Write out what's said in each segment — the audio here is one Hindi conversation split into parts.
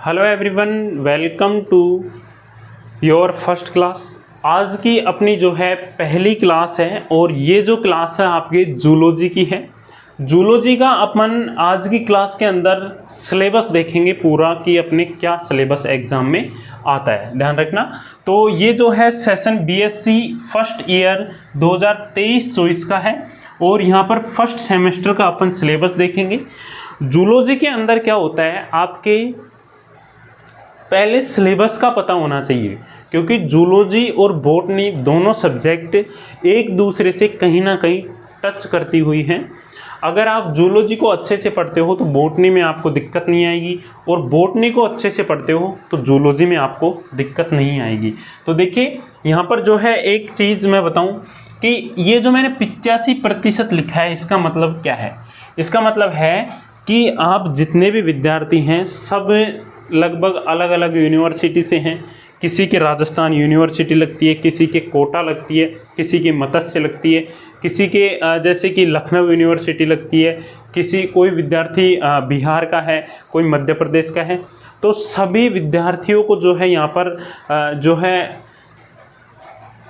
Hello everyone, welcome to your first class. आज की अपनी जो है पहली क्लास है और ये जो क्लास है आपके जूलॉजी की है। जूलॉजी का अपन आज की क्लास के अंदर सिलेबस देखेंगे पूरा कि अपने क्या सिलेबस एग्ज़ाम में आता है, ध्यान रखना। तो ये जो है सेशन बीएससी फर्स्ट ईयर 2023-24 का है और यहाँ पर फर्स्ट सेमेस्टर का अपन सिलेबस देखेंगे। जूलॉजी के अंदर क्या होता है, आपके पहले सिलेबस का पता होना चाहिए, क्योंकि जूलॉजी और बॉटनी दोनों सब्जेक्ट एक दूसरे से कहीं ना कहीं टच करती हुई हैं। अगर आप जूलॉजी को अच्छे से पढ़ते हो तो बॉटनी में आपको दिक्कत नहीं आएगी, और बॉटनी को अच्छे से पढ़ते हो तो जूलॉजी में आपको दिक्कत नहीं आएगी। तो देखिए यहाँ पर जो है एक चीज़ मैं बताऊँ कि ये जो मैंने 85% लिखा है, इसका मतलब क्या है? इसका मतलब है कि आप जितने भी विद्यार्थी हैं सब लगभग अलग अलग यूनिवर्सिटी से हैं। किसी के राजस्थान यूनिवर्सिटी लगती है, किसी के कोटा लगती है, किसी के मत्स्य लगती है, किसी के जैसे कि लखनऊ यूनिवर्सिटी लगती है, कोई विद्यार्थी बिहार का है, कोई मध्य प्रदेश का है। तो सभी विद्यार्थियों को जो है यहाँ पर जो है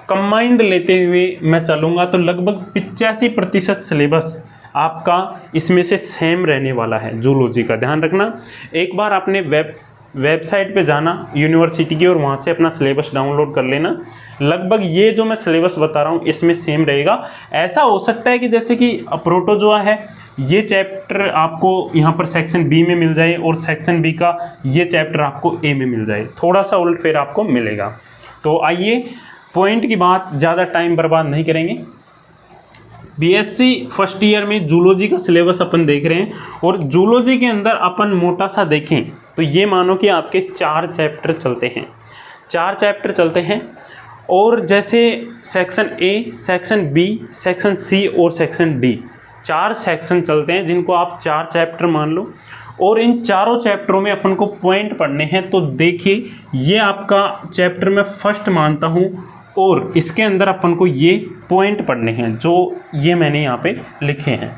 कंबाइंड लेते हुए मैं चलूँगा, तो लगभग 85% सिलेबस आपका इसमें से सेम रहने वाला है जूलॉजी का। ध्यान रखना, एक बार आपने वेबसाइट पे जाना यूनिवर्सिटी की और वहाँ से अपना सिलेबस डाउनलोड कर लेना। लगभग ये जो मैं सिलेबस बता रहा हूँ इसमें सेम रहेगा। ऐसा हो सकता है कि जैसे कि प्रोटोजोआ है, ये चैप्टर आपको यहाँ पर सेक्शन बी में मिल जाए और सेक्शन बी का ये चैप्टर आपको ए में मिल जाए, थोड़ा सा उलट फेर आपको मिलेगा। तो आइए पॉइंट की बात, ज़्यादा टाइम बर्बाद नहीं करेंगे। बीएससी फर्स्ट ईयर में जूलॉजी का सिलेबस अपन देख रहे हैं, और जूलॉजी के अंदर अपन मोटा सा देखें तो ये मानो कि आपके 4 चैप्टर चलते हैं, 4 चैप्टर चलते हैं। और जैसे section A, section B, section C और सेक्शन डी, 4 सेक्शन चलते हैं जिनको आप 4 चैप्टर मान लो। और इन चारों चैप्टरों में अपन को पॉइंट पढ़ने हैं। तो देखिए ये आपका चैप्टर मैं फर्स्ट मानता हूँ और इसके अंदर अपन को ये पॉइंट पढ़ने हैं जो ये मैंने यहाँ पे लिखे हैं।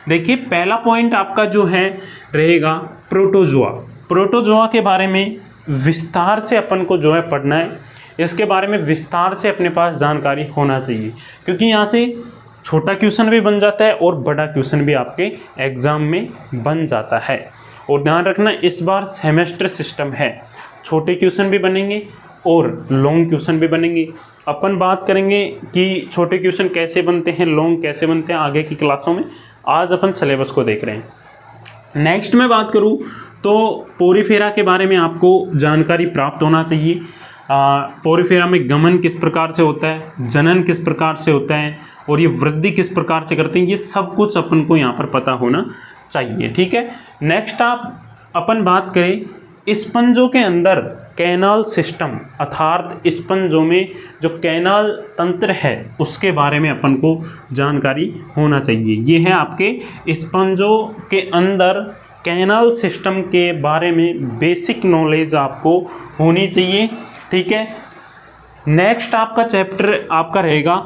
देखिए पहला पॉइंट आपका जो है रहेगा प्रोटोजोआ। प्रोटोजोआ के बारे में विस्तार से अपन को जो है पढ़ना है, इसके बारे में विस्तार से अपने पास जानकारी होना चाहिए, क्योंकि यहाँ से छोटा क्वेश्चन भी बन जाता है और बड़ा क्वेश्चन भी आपके एग्ज़ाम में बन जाता है। और ध्यान रखना, इस बार सेमेस्टर सिस्टम है, छोटे क्वेश्चन भी बनेंगे और लॉन्ग क्वेश्चन भी बनेंगे। अपन बात करेंगे कि छोटे क्वेश्चन कैसे बनते हैं, लॉन्ग कैसे बनते हैं आगे की क्लासों में। आज अपन सिलेबस को देख रहे हैं। नेक्स्ट मैं बात करूं तो पोरीफेरा के बारे में आपको जानकारी प्राप्त होना चाहिए। पोरीफेरा में गमन किस प्रकार से होता है, जनन किस प्रकार से होता है और ये वृद्धि किस प्रकार से करते हैं, ये सब कुछ अपन को यहाँ पर पता होना चाहिए। ठीक है। नेक्स्ट अपन बात करें स्पंजों के अंदर कैनाल सिस्टम, अर्थात स्पंजों में जो कैनाल तंत्र है उसके बारे में अपन को जानकारी होना चाहिए। ये है आपके स्पंजों के अंदर कैनाल सिस्टम के बारे में बेसिक नॉलेज आपको होनी चाहिए। ठीक है। नेक्स्ट आपका चैप्टर आपका रहेगा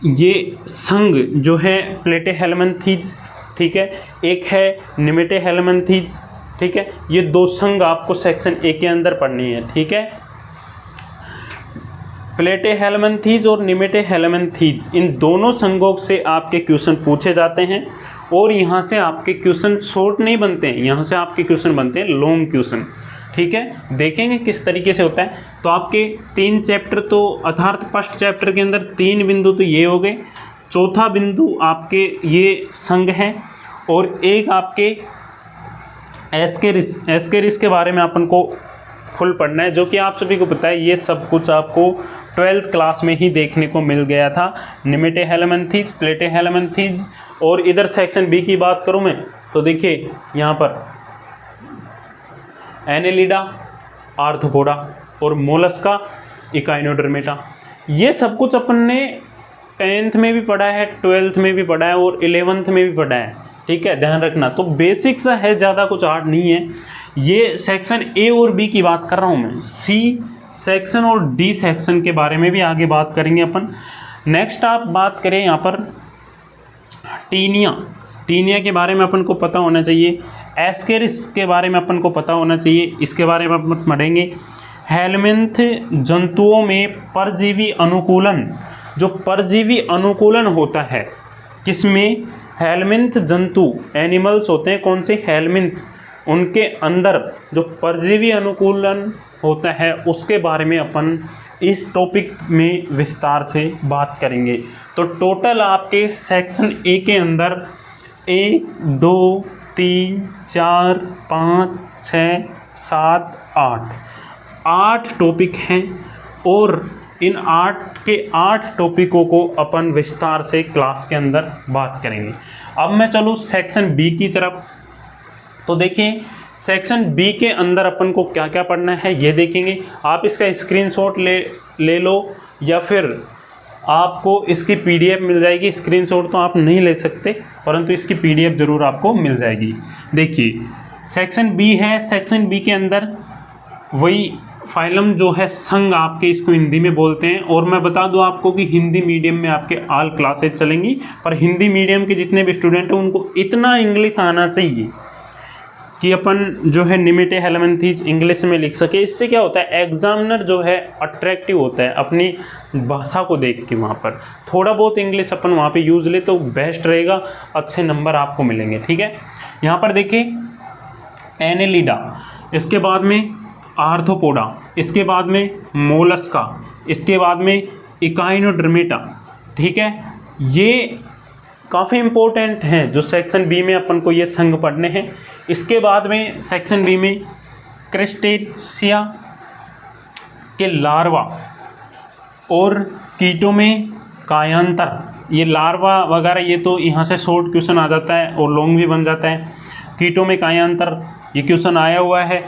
ये संघ जो है प्लेटेहेलमिन्थेस। ठीक है। एक है निमेटेहेलमिन्थेस। ठीक है। ये 2 संघ आपको सेक्शन ए के अंदर पढ़नी है। ठीक है। प्लेटेहेलमिन्थेस और निमेटेहेलमिन्थेस, इन दोनों संघों से आपके क्वेश्चन पूछे जाते हैं और यहाँ से आपके क्वेश्चन शॉर्ट नहीं बनते हैं, यहाँ से आपके क्वेश्चन बनते हैं लॉन्ग क्वेश्चन। ठीक है। देखेंगे किस तरीके से होता है। तो आपके 3 चैप्टर तो अर्थात फर्स्ट चैप्टर के अंदर 3 बिंदु तो ये हो गए, चौथा बिंदु आपके ये संघ हैं, और एक आपके एस्केरिस के बारे में अपन को फुल पढ़ना है, जो कि आप सभी को पता है ये सब कुछ आपको 12th क्लास में ही देखने को मिल गया था। निमेटेहेलमिन्थेस, प्लेटेहेलमिन्थेस। और इधर सेक्शन बी की बात करूं मैं तो देखिए यहाँ पर एनेलिडा, आर्थ्रोपोडा और मोलस्का, इकाइनोडर्मेटा, ये सब कुछ अपन ने 10th में भी पढ़ा है, 12th में भी पढ़ा है और 11th में भी पढ़ा है। ठीक है। ध्यान रखना, तो बेसिक सा है, ज़्यादा कुछ हार्ड नहीं है। ये सेक्शन ए और बी की बात कर रहा हूँ मैं, सी सेक्शन और डी सेक्शन के बारे में भी आगे बात करेंगे अपन। नेक्स्ट आप बात करें यहाँ पर टीनिया के बारे में अपन को पता होना चाहिए। एस्केरिस के बारे में अपन को पता होना चाहिए, इसके बारे में अपन पढ़ेंगे। हेलमिंथ जंतुओं में परजीवी अनुकूलन, जो परजीवी अनुकूलन होता है किसमें, हेलमिंथ जंतु एनिमल्स होते हैं कौन से, हेलमिंथ, उनके अंदर जो परजीवी अनुकूलन होता है उसके बारे में अपन इस टॉपिक में विस्तार से बात करेंगे। तो टोटल आपके सेक्शन ए के अंदर 1 2 3 4 5 6 7 8 टॉपिक हैं और इन 8 के 8 टॉपिकों को अपन विस्तार से क्लास के अंदर बात करेंगे। अब मैं चलूँ सेक्शन बी की तरफ। तो देखिए सेक्शन बी के अंदर अपन को क्या क्या पढ़ना है ये देखेंगे। आप इसका स्क्रीनशॉट ले लो या फिर आपको इसकी पीडीएफ मिल जाएगी। स्क्रीनशॉट तो आप नहीं ले सकते परंतु इसकी पीडीएफ ज़रूर आपको मिल जाएगी। देखिए सेक्शन बी है, सेक्शन बी के अंदर वही फाइलम जो है संघ आपके इसको हिंदी में बोलते हैं। और मैं बता दूं आपको कि हिंदी मीडियम में आपके ऑल क्लासेज चलेंगी, पर हिंदी मीडियम के जितने भी स्टूडेंट हैं उनको इतना इंग्लिश आना चाहिए कि अपन जो है निमिटे हेलमिंथीज इंग्लिश में लिख सके। इससे क्या होता है, एग्जामिनर जो है अट्रैक्टिव होता है अपनी भाषा को देख के। वहाँ पर थोड़ा बहुत इंग्लिश अपन वहाँ पे यूज़ ले तो बेस्ट रहेगा, अच्छे नंबर आपको मिलेंगे। ठीक है, यहाँ पर देखिए एनेलिडा, इसके बाद में आर्थ्रोपोडा, इसके बाद में मोलस्का, इसके बाद में इकाइनोडर्मेटा। ठीक है, ये काफ़ी इम्पोर्टेंट हैं जो सेक्शन बी में अपन को ये संघ पढ़ने हैं। इसके बाद में सेक्शन बी में क्रेस्टेशिया के लार्वा और कीटों में कायांतर, ये लार्वा वगैरह ये तो यहाँ से शॉर्ट क्वेश्चन आ जाता है और लॉन्ग भी बन जाता है। कीटों में कायांतर ये क्वेश्चन आया हुआ है।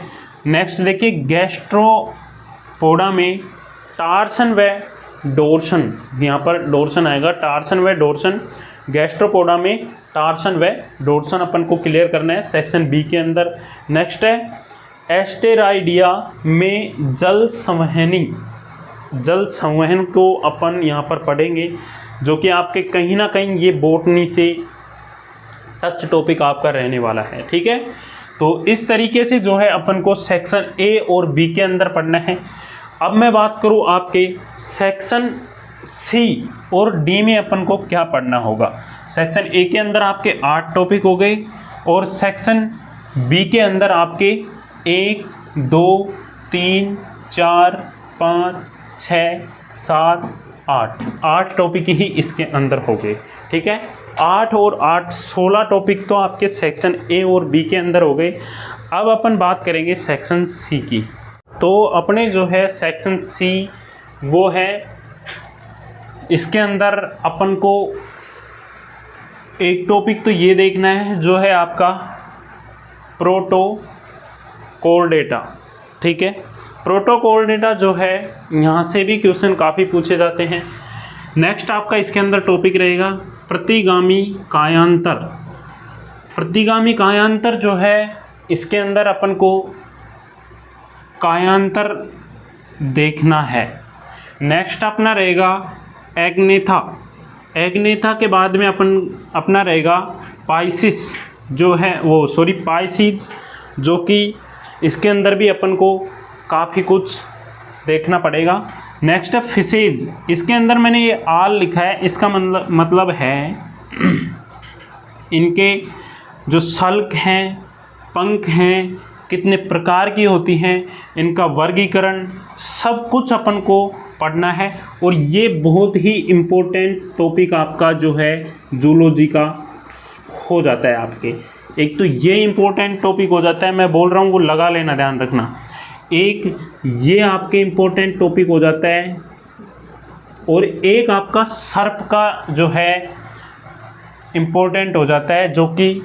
नेक्स्ट देखिए गैस्ट्रोपोडा में टार्सन व डोर्सन, यहाँ पर डोर्सन आएगा, टार्सन व डोर्सन। गैस्ट्रोपोडा में टार्सन व डोर्सन अपन को क्लियर करना है सेक्शन बी के अंदर। नेक्स्ट है एस्टेराइडिया में जल संवहनी, जल संवहन को अपन यहाँ पर पढ़ेंगे, जो कि आपके कहीं ना कहीं ये बॉटनी से टच टॉपिक आपका रहने वाला है। ठीक है, तो इस तरीके से जो है अपन को सेक्शन ए और बी के अंदर पढ़ना है। अब मैं बात करूँ आपके सेक्शन सी और डी में अपन को क्या पढ़ना होगा। सेक्शन ए के अंदर आपके 8 टॉपिक हो गए और सेक्शन बी के अंदर आपके 1 2 3 4 5 6 7 8 टॉपिक ही इसके अंदर हो गए। ठीक है, 8 और 8 16 टॉपिक तो आपके सेक्शन ए और बी के अंदर हो गए। अब अपन बात करेंगे सेक्शन सी की। तो अपने जो है सेक्शन सी वो है, इसके अंदर अपन को एक टॉपिक तो ये देखना है जो है आपका प्रोटोकोल-डेटा। ठीक है, प्रोटोकोल-डेटा जो है यहाँ से भी क्वेश्चन काफ़ी पूछे जाते हैं। नेक्स्ट आपका इसके अंदर टॉपिक रहेगा प्रतिगामी कायांतर। प्रतिगामी कायांतर जो है इसके अंदर अपन को कायांतर देखना है। नेक्स्ट अपना रहेगा एग्नेथा। एग्नेथा के बाद में अपना रहेगा पाइसिस जो है पाइसिस, जो कि इसके अंदर भी अपन को काफ़ी कुछ देखना पड़ेगा। नेक्स्ट है फिशेज, इसके अंदर मैंने ये आल लिखा है, इसका मतलब है इनके जो सल्क हैं, पंख हैं, कितने प्रकार की होती हैं, इनका वर्गीकरण, सब कुछ अपन को पढ़ना है। और ये बहुत ही इम्पोर्टेंट टॉपिक आपका जो है जूलॉजी का हो जाता है आपके। एक तो ये इम्पोर्टेंट टॉपिक हो जाता है, मैं बोल रहा हूँ वो लगा लेना, ध्यान रखना। एक ये आपके इम्पोर्टेंट टॉपिक हो जाता है और एक आपका सर्प का जो है इम्पोर्टेंट हो जाता है, जो कि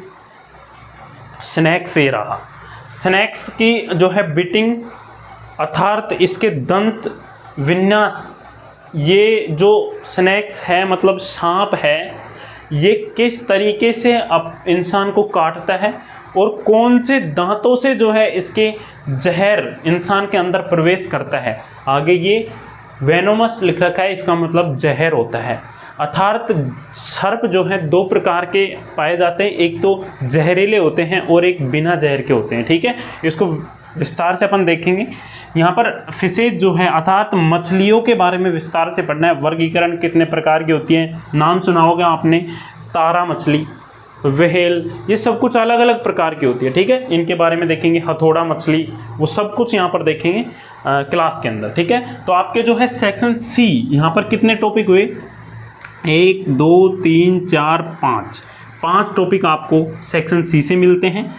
स्नैक से रहा। स्नैक्स की जो है बिटिंग अर्थात इसके दंत विन्यास, ये जो स्नैक्स है मतलब सांप है, ये किस तरीके से अब इंसान को काटता है और कौन से दांतों से जो है इसके जहर इंसान के अंदर प्रवेश करता है। आगे ये वेनोमस लिख रखा है, इसका मतलब जहर होता है। अर्थात सर्प जो है दो प्रकार के पाए जाते हैं, एक तो जहरीले होते हैं और एक बिना जहर के होते हैं। ठीक है, इसको विस्तार से अपन देखेंगे। यहाँ पर फिशेज जो है अर्थात मछलियों के बारे में विस्तार से पढ़ना है। वर्गीकरण कितने प्रकार की होती है, नाम सुना होगा आपने, तारा मछली, व्हेल, ये सब कुछ अलग अलग प्रकार की होती है। ठीक है, इनके बारे में देखेंगे। हथौड़ा मछली, वो सब कुछ यहाँ पर देखेंगे क्लास के अंदर। ठीक है, तो आपके जो है सेक्शन सी, यहाँ पर कितने टॉपिक हुए, 1 2 3 4 5 टॉपिक आपको सेक्शन सी से मिलते हैं।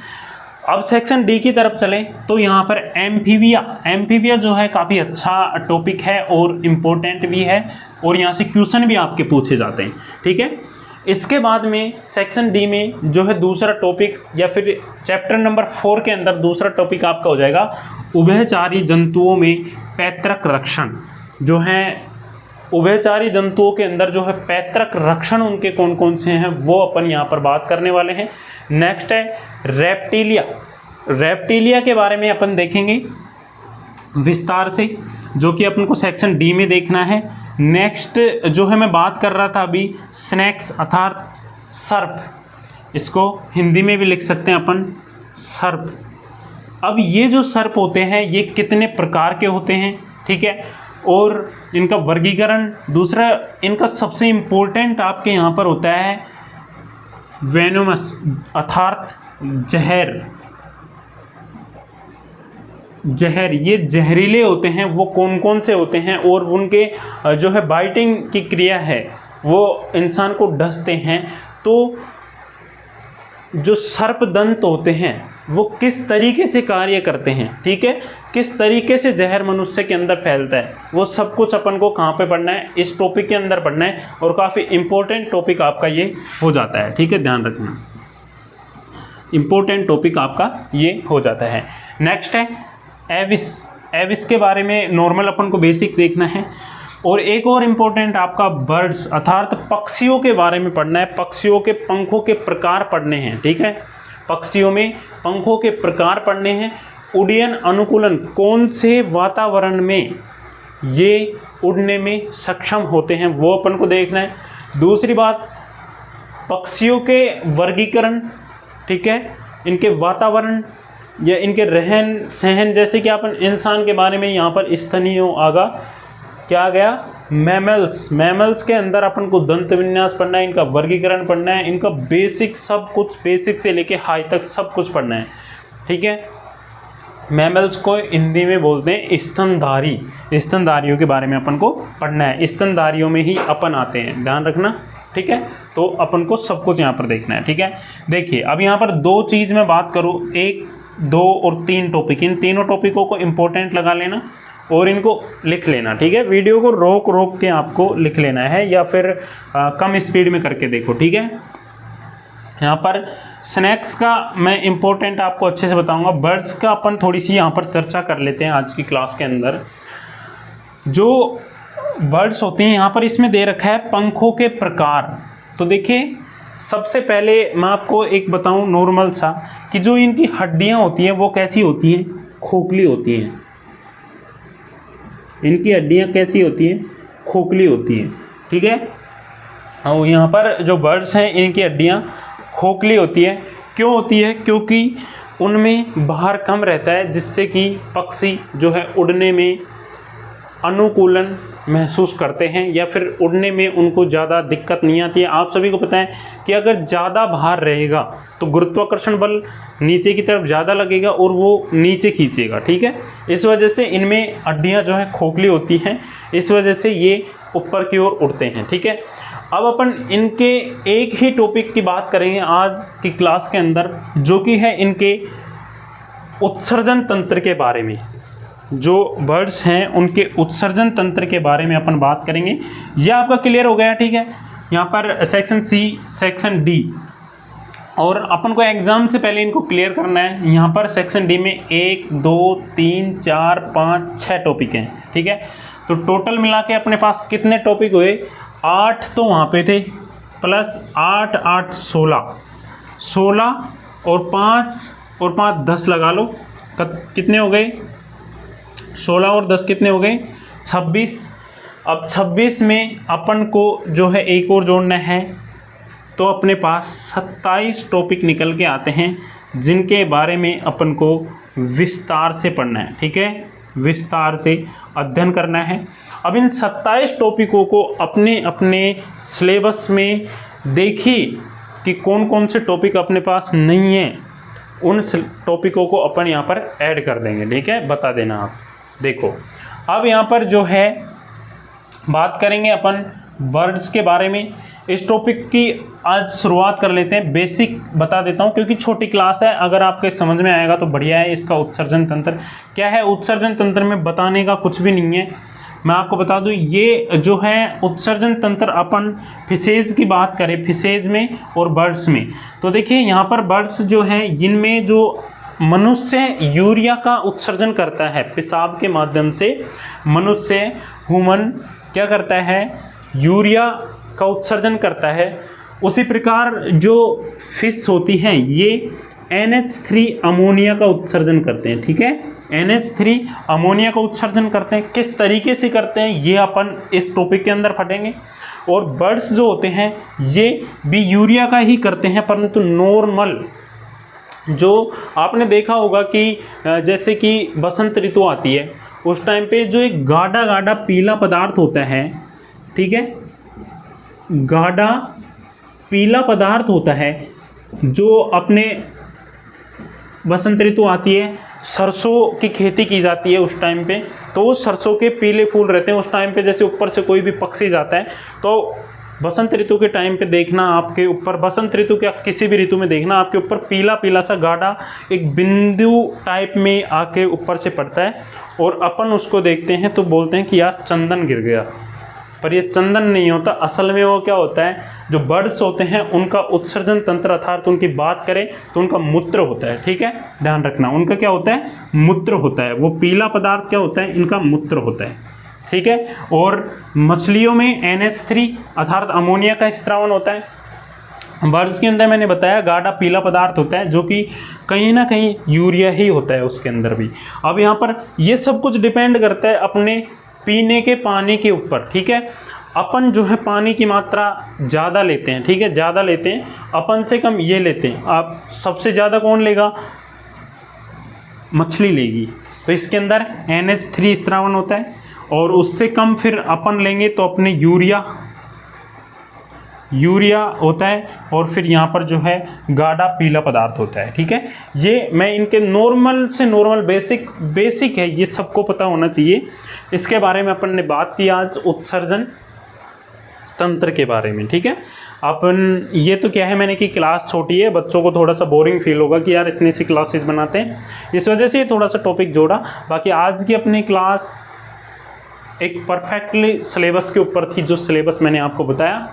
अब सेक्शन डी की तरफ चलें तो यहाँ पर एम्फीबिया जो है काफ़ी अच्छा टॉपिक है और इम्पोर्टेंट भी है, और यहाँ से क्वेश्चन भी आपके पूछे जाते हैं। ठीक है, इसके बाद में सेक्शन डी में जो है दूसरा टॉपिक, या फिर चैप्टर नंबर 4 के अंदर दूसरा टॉपिक आपका हो जाएगा उभयचारी जंतुओं में पैतृक रक्षण। जो है उभयचारी जंतुओं के अंदर जो है पैतृक रक्षण उनके कौन कौन से हैं वो अपन यहाँ पर बात करने वाले हैं। नेक्स्ट है रेप्टिलिया के बारे में अपन देखेंगे विस्तार से, जो कि अपन को सेक्शन डी में देखना है। नेक्स्ट जो है मैं बात कर रहा था अभी, स्नेक्स अर्थात सर्प, इसको हिंदी में भी लिख सकते हैं अपन सर्प। अब ये जो सर्प होते हैं ये कितने प्रकार के होते हैं, ठीक है, और इनका वर्गीकरण। दूसरा इनका सबसे इम्पोर्टेंट आपके यहाँ पर होता है वेनोमस अर्थात जहर, ये जहरीले होते हैं। वो कौन कौन से होते हैं, और उनके जो है बाइटिंग की क्रिया है वो इंसान को डसते हैं। तो जो सर्पदंत होते हैं वो किस तरीके से कार्य करते हैं, ठीक है, किस तरीके से जहर मनुष्य के अंदर फैलता है, वो सब कुछ अपन को कहाँ पे पढ़ना है, इस टॉपिक के अंदर पढ़ना है, और काफ़ी इम्पोर्टेंट टॉपिक आपका ये हो जाता है। ठीक है, ध्यान रखना, इम्पोर्टेंट टॉपिक आपका ये हो जाता है। नेक्स्ट है एविस के बारे में नॉर्मल अपन को बेसिक देखना है। और एक और इम्पोर्टेंट आपका बर्ड्स अर्थात पक्षियों के बारे में पढ़ना है। पक्षियों के पंखों के प्रकार पढ़ने हैं। ठीक है, पक्षियों में पंखों के प्रकार पढ़ने हैं। उड्डयन अनुकूलन, कौन से वातावरण में ये उड़ने में सक्षम होते हैं वो अपन को देखना है। दूसरी बात, पक्षियों के वर्गीकरण, ठीक है, इनके वातावरण या इनके रहन सहन, जैसे कि अपन इंसान के बारे में यहाँ पर स्तनियों आगा क्या आ गया, मैमल्स के अंदर अपन को दंत विन्यास पढ़ना है, इनका वर्गीकरण पढ़ना है, इनका बेसिक सब कुछ, बेसिक से लेके हाई तक सब कुछ पढ़ना है। ठीक है, मैमल्स को हिंदी में बोलते हैं स्तनधारी, स्तनधारियों के बारे में अपन को पढ़ना है। स्तनधारियों में ही अपन आते हैं, ध्यान रखना। ठीक है, तो अपन को सब कुछ यहाँ पर देखना है। ठीक है, देखिए अब यहाँ पर दो चीज़ मैं बात करूँ, 1 2 और 3 टॉपिक, इन तीनों टॉपिकों को इम्पोर्टेंट लगा लेना और इनको लिख लेना। ठीक है, वीडियो को रोक के आपको लिख लेना है, या फिर कम स्पीड में करके देखो। ठीक है, यहाँ पर स्नैक्स का मैं इम्पोर्टेंट आपको अच्छे से बताऊंगा। बर्ड्स का अपन थोड़ी सी यहाँ पर चर्चा कर लेते हैं आज की क्लास के अंदर। जो बर्ड्स होती हैं यहाँ पर इसमें दे रखा है पंखों के प्रकार। तो देखिए, सबसे पहले मैं आपको एक बताऊं नॉर्मल सा, कि जो इनकी हड्डियाँ होती हैं वो कैसी होती हैं, खोखली होती हैं। इनकी हड्डियाँ कैसी होती हैं, खोखली होती हैं। ठीक है, और यहाँ पर जो बर्ड्स हैं इनकी हड्डियाँ खोखली होती है। क्यों होती है, क्योंकि उनमें भार कम रहता है, जिससे कि पक्षी जो है उड़ने में अनुकूलन महसूस करते हैं, या फिर उड़ने में उनको ज़्यादा दिक्कत नहीं आती है। आप सभी को पता है कि अगर ज़्यादा भार रहेगा तो गुरुत्वाकर्षण बल नीचे की तरफ ज़्यादा लगेगा और वो नीचे खींचेगा। ठीक है, इस वजह से इनमें हड्डियाँ जो है खोखली होती हैं, इस वजह से ये ऊपर की ओर उड़ते हैं। ठीक है, अब अपन इनके एक ही टॉपिक की बात करेंगे आज की क्लास के अंदर, जो कि है इनके उत्सर्जन तंत्र के बारे में। जो बर्ड्स हैं उनके उत्सर्जन तंत्र के बारे में अपन बात करेंगे। यह आपका क्लियर हो गया। ठीक है, यहाँ पर सेक्शन सी, सेक्शन डी, और अपन को एग्जाम से पहले इनको क्लियर करना है। यहाँ पर सेक्शन डी में 1 2 3 4 5 6 टॉपिक हैं। ठीक है, तो टोटल मिला के अपने पास कितने टॉपिक हुए, 8 तो वहाँ पे थे, प्लस 8 8 16 और 5 10 लगा लो, कितने हो गए, 16 और 10 कितने हो गए, 26। अब 26 में अपन को जो है एक और जोड़ना है, तो अपने पास 27 टॉपिक निकल के आते हैं जिनके बारे में अपन को विस्तार से पढ़ना है। ठीक है, विस्तार से अध्ययन करना है। अब इन 27 टॉपिकों को अपने अपने सिलेबस में देखिए कि कौन कौन से टॉपिक अपने पास नहीं है, उन टॉपिकों को अपन यहाँ पर ऐड कर देंगे। ठीक है, बता देना आप। देखो अब यहाँ पर जो है बात करेंगे अपन वर्ड्स के बारे में। इस टॉपिक की आज शुरुआत कर लेते हैं। बेसिक बता देता हूँ क्योंकि छोटी क्लास है, अगर आपके समझ में आएगा तो बढ़िया है। इसका उत्सर्जन तंत्र क्या है, उत्सर्जन तंत्र में बताने का कुछ भी नहीं है। मैं आपको बता दूं, ये जो है उत्सर्जन तंत्र अपन फिशेज की बात करें, फिशेज में और बर्ड्स में, तो देखिए यहाँ पर बर्ड्स जो हैं इनमें जो मनुष्य यूरिया का उत्सर्जन करता है पेशाब के माध्यम से, मनुष्य ह्यूमन क्या करता है, यूरिया का उत्सर्जन करता है। उसी प्रकार जो फिश होती हैं ये NH3 अमोनिया का उत्सर्जन करते हैं। ठीक है, NH3 अमोनिया का उत्सर्जन करते हैं। किस तरीके से करते हैं ये अपन इस टॉपिक के अंदर फटेंगे। और बर्ड्स जो होते हैं ये भी यूरिया का ही करते हैं, परंतु नॉर्मल जो आपने देखा होगा कि जैसे कि बसंत ऋतु आती है उस टाइम पे जो एक गाढ़ा गाढ़ा पीला पदार्थ होता है, ठीक है, गाढ़ा पीला पदार्थ होता है जो अपने बसंत ऋतु आती है, सरसों की खेती की जाती है उस टाइम पे, तो सरसों के पीले फूल रहते हैं उस टाइम पे। जैसे ऊपर से कोई भी पक्षी जाता है तो बसंत ऋतु के टाइम पे देखना आपके ऊपर, बसंत ऋतु क्या किसी भी ऋतु में देखना आपके ऊपर पीला पीला सा गाढ़ा एक बिंदु टाइप में आके ऊपर से पड़ता है, और अपन उसको देखते हैं तो बोलते हैं कि यार चंदन गिर गया। पर ये चंदन नहीं होता, असल में वो क्या होता है, जो बर्ड्स होते हैं उनका उत्सर्जन तंत्र अर्थात उनकी बात करें तो उनका मूत्र होता है। ठीक है, ध्यान रखना, उनका क्या होता है, मूत्र होता है। वो पीला पदार्थ क्या होता है, इनका मूत्र होता है। ठीक है, और मछलियों में NH3 अर्थात अमोनिया का स्त्रावन होता है। बर्ड्स के अंदर मैंने बताया गाढ़ा पीला पदार्थ होता है जो कि कहीं ना कहीं यूरिया ही होता है उसके अंदर भी। अब यहाँ पर ये सब कुछ डिपेंड करता है अपने पीने के पानी के ऊपर। ठीक है, अपन जो है पानी की मात्रा ज़्यादा लेते हैं, ठीक है, ज़्यादा लेते हैं, अपन से कम ये लेते हैं। आप सबसे ज़्यादा कौन लेगा, मछली लेगी, तो इसके अंदर NH3 स्त्रावन होता है, और उससे कम फिर अपन लेंगे तो अपने यूरिया होता है, और फिर यहाँ पर जो है गाढ़ा पीला पदार्थ होता है। ठीक है, ये मैं इनके नॉर्मल से नॉर्मल बेसिक है, ये सबको पता होना चाहिए। इसके बारे में अपन ने बात की आज उत्सर्जन तंत्र के बारे में। ठीक है, अपन ये तो क्या है मैंने कि क्लास छोटी है, बच्चों को थोड़ा सा बोरिंग फील होगा कि यार इतनी सी क्लासेज बनाते हैं, इस वजह से थोड़ा सा टॉपिक जोड़ा। बाकी आज की अपनी क्लास एक परफेक्टली सिलेबस के ऊपर थी, जो सिलेबस मैंने आपको बताया।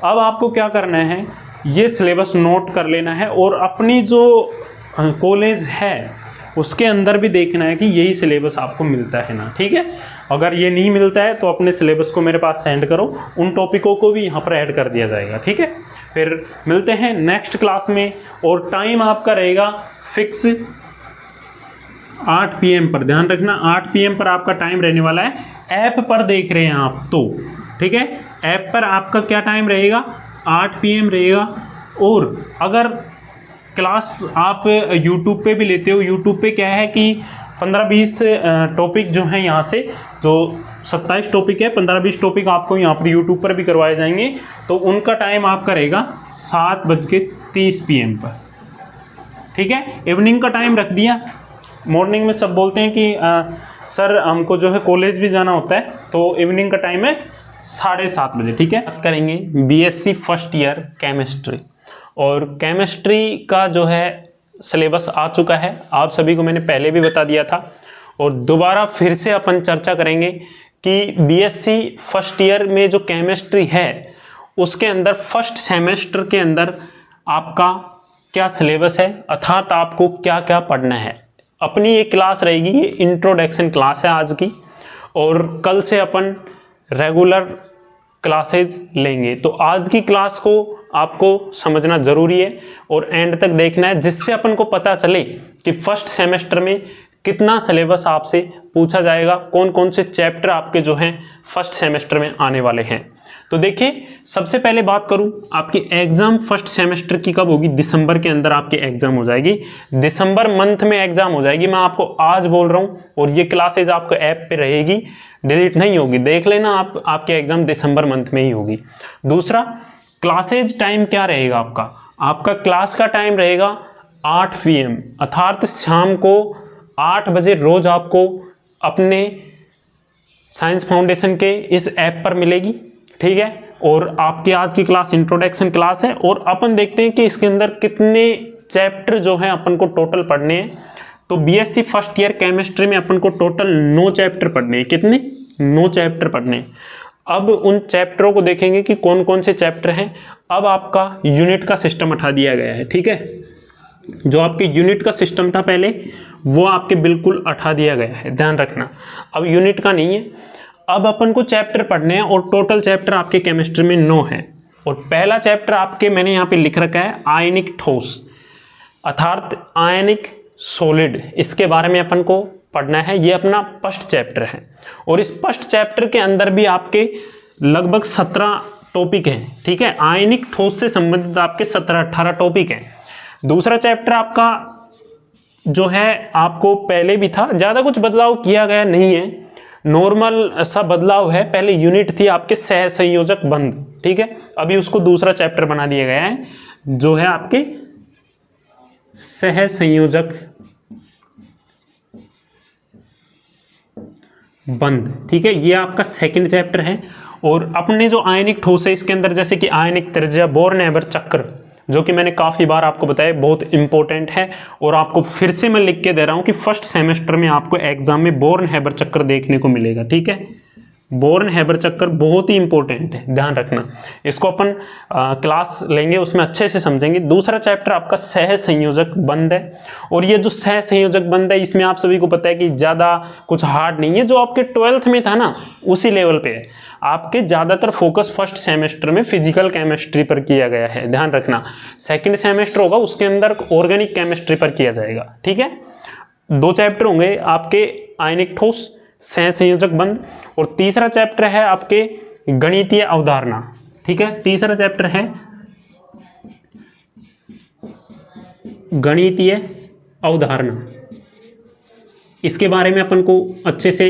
अब आपको क्या करना है, ये सिलेबस नोट कर लेना है, और अपनी जो कॉलेज है उसके अंदर भी देखना है कि यही सिलेबस आपको मिलता है ना। ठीक है, अगर ये नहीं मिलता है तो अपने सिलेबस को मेरे पास सेंड करो, उन टॉपिकों को भी यहाँ पर ऐड कर दिया जाएगा। ठीक है, फिर मिलते हैं नेक्स्ट क्लास में, और टाइम आपका रहेगा फिक्स 8 PM पर। ध्यान रखना 8 PM पर आपका टाइम रहने वाला है। ऐप पर देख रहे हैं आप तो ठीक है, ऐप पर आपका क्या टाइम रहेगा, 8 PM रहेगा। और अगर क्लास आप यूट्यूब पे भी लेते हो, यूट्यूब पे क्या है कि 15-20 टॉपिक जो हैं यहाँ से, जो 27 टॉपिक है, 15-20 टॉपिक आपको यहाँ पर यूट्यूब पर भी करवाए जाएंगे, तो उनका टाइम आपका रहेगा 7:30 PM पर। ठीक है, इवनिंग का टाइम रख दिया। मॉर्निंग में सब बोलते हैं कि सर हमको जो है कॉलेज भी जाना होता है, तो इवनिंग का टाइम है 7:30 बजे। ठीक है, बात करेंगे BSc फर्स्ट ईयर केमिस्ट्री, और केमिस्ट्री का जो है सिलेबस आ चुका है, आप सभी को मैंने पहले भी बता दिया था, और दोबारा फिर से अपन चर्चा करेंगे कि BSc फर्स्ट ईयर में जो केमिस्ट्री है उसके अंदर फर्स्ट सेमेस्टर के अंदर आपका क्या सिलेबस है, अर्थात आपको क्या क्या पढ़ना है। अपनी ये क्लास रहेगी, ये इंट्रोडक्शन क्लास है आज की, और कल से अपन रेगुलर क्लासेज लेंगे। तो आज की क्लास को आपको समझना ज़रूरी है और एंड तक देखना है, जिससे अपन को पता चले कि फर्स्ट सेमेस्टर में कितना सिलेबस आपसे पूछा जाएगा, कौन कौन से चैप्टर आपके जो हैं फर्स्ट सेमेस्टर में आने वाले हैं। तो देखिए, सबसे पहले बात करूं आपकी एग्जाम फर्स्ट सेमेस्टर की कब होगी, दिसंबर के अंदर आपकी एग्जाम हो जाएगी, दिसंबर मंथ में एग्जाम हो जाएगी। मैं आपको आज बोल रहा हूं, और ये क्लासेज आपको ऐप पे रहेगी, डिलीट नहीं होगी, देख लेना आप, आपके एग्जाम दिसंबर मंथ में ही होगी। दूसरा, क्लासेज टाइम क्या रहेगा आपका, आपका क्लास का टाइम रहेगा 8 PM, अर्थात शाम को 8 बजे रोज आपको अपने साइंस फाउंडेशन के इस ऐप पर मिलेगी, ठीक है। और आपकी आज की क्लास इंट्रोडक्शन क्लास है, और अपन देखते हैं कि इसके अंदर कितने चैप्टर जो हैं अपन को टोटल पढ़ने हैं। तो बीएससी फर्स्ट ईयर केमिस्ट्री में अपन को टोटल 9 चैप्टर पढ़ने हैं। कितने? 9 चैप्टर पढ़ने हैं। अब उन चैप्टरों को देखेंगे कि कौन कौन से चैप्टर हैं। अब आपका यूनिट का सिस्टम हटा दिया गया है, ठीक है। जो आपके यूनिट का सिस्टम था पहले, वो आपके बिल्कुल हटा दिया गया है, ध्यान रखना। अब यूनिट का नहीं है, अब अपन को चैप्टर पढ़ने हैं, और टोटल चैप्टर आपके केमिस्ट्री में 9 है। और पहला चैप्टर आपके मैंने यहाँ पे लिख रखा है आयनिक ठोस, अर्थात आयनिक सॉलिड, इसके बारे में अपन को पढ़ना है। ये अपना फर्स्ट चैप्टर है, और इस फर्स्ट चैप्टर के अंदर भी आपके लगभग 17 टॉपिक हैं, ठीक है। आयनिक ठोस से संबंधित आपके 17-18 टॉपिक हैं। दूसरा चैप्टर आपका जो है आपको पहले भी था, ज़्यादा कुछ बदलाव किया गया नहीं है, नॉर्मल सा बदलाव है। पहले यूनिट थी आपके सहसंयोजक बंध, ठीक है, अभी उसको दूसरा चैप्टर बना दिया गया है, जो है आपके सहसंयोजक बंध, ठीक है। ये आपका सेकंड चैप्टर है। और अपने जो आयनिक ठोस है, इसके अंदर जैसे कि आयनिक त्रिज्या, बोर्न-हैबर चक्र, जो कि मैंने काफ़ी बार आपको बताया बहुत इंपॉर्टेंट है, और आपको फिर से मैं लिख के दे रहा हूं कि फर्स्ट सेमेस्टर में आपको एग्जाम में बोर्न-हैबर चक्र देखने को मिलेगा, ठीक है। बोर्न-हैबर चक्र बहुत ही इंपॉर्टेंट है, ध्यान रखना। इसको अपन क्लास लेंगे, उसमें अच्छे से समझेंगे। दूसरा चैप्टर आपका सहसंयोजक बंध है, और ये जो सहसंयोजक बंध है, इसमें आप सभी को पता है कि ज़्यादा कुछ हार्ड नहीं है, जो आपके 12th में था ना उसी लेवल पे है। आपके ज़्यादातर फोकस फर्स्ट सेमेस्टर में फिजिकल केमिस्ट्री पर किया गया है, ध्यान रखना। सेकेंड सेमेस्टर होगा, उसके अंदर ऑर्गेनिक केमिस्ट्री पर किया जाएगा, ठीक है। 2 चैप्टर होंगे आपके आयनिक ठोस, सहसंयोजक बंध, और तीसरा चैप्टर है आपके गणितीय अवधारणा, ठीक है। तीसरा चैप्टर है गणितीय अवधारणा, इसके बारे में अपन को अच्छे से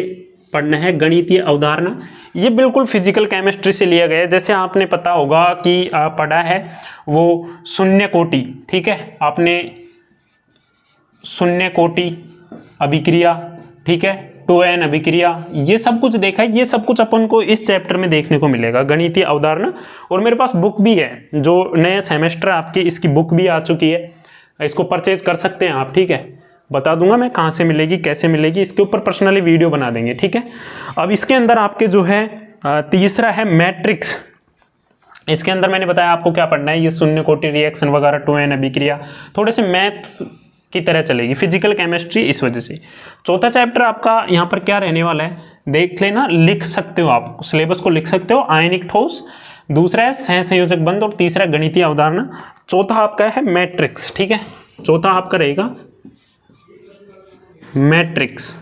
पढ़ना है। गणितीय अवधारणा ये बिल्कुल फिजिकल केमिस्ट्री से लिया गया है। जैसे आपने पता होगा कि पढ़ा है वो शून्य कोटि, ठीक है, आपने शून्य कोटि अभिक्रिया, ठीक है, 2n अभिक्रिया, ये सब कुछ देखा है। ये सब कुछ अपन को इस चैप्टर में देखने को मिलेगा, गणितीय अवधारणा। और मेरे पास बुक भी है, जो नए सेमेस्टर आपके, इसकी बुक भी आ चुकी है, इसको परचेज कर सकते हैं आप, ठीक है। बता दूंगा मैं कहाँ से मिलेगी, कैसे मिलेगी, इसके ऊपर पर्सनली वीडियो बना देंगे, ठीक है। अब इसके अंदर आपके जो है तीसरा है मैट्रिक्स। इसके अंदर मैंने बताया आपको क्या पढ़ना है, ये शून्य कोटि, रिएक्शन वगैरह, 2n अभिक्रिया, थोड़े से मैथ्स की तरह चलेगी, फिजिकल केमिस्ट्री, इस वजह से। चौथा चैप्टर आपका यहाँ पर क्या रहने वाला है, देख लेना, लिख सकते हो आप, सिलेबस को लिख सकते हो। आयनिक ठोस, दूसरा है सहसंयोजक बंध, और तीसरा गणितीय अवधारणा, चौथा आपका है मैट्रिक्स, ठीक है। चौथा आपका रहेगा मैट्रिक्स,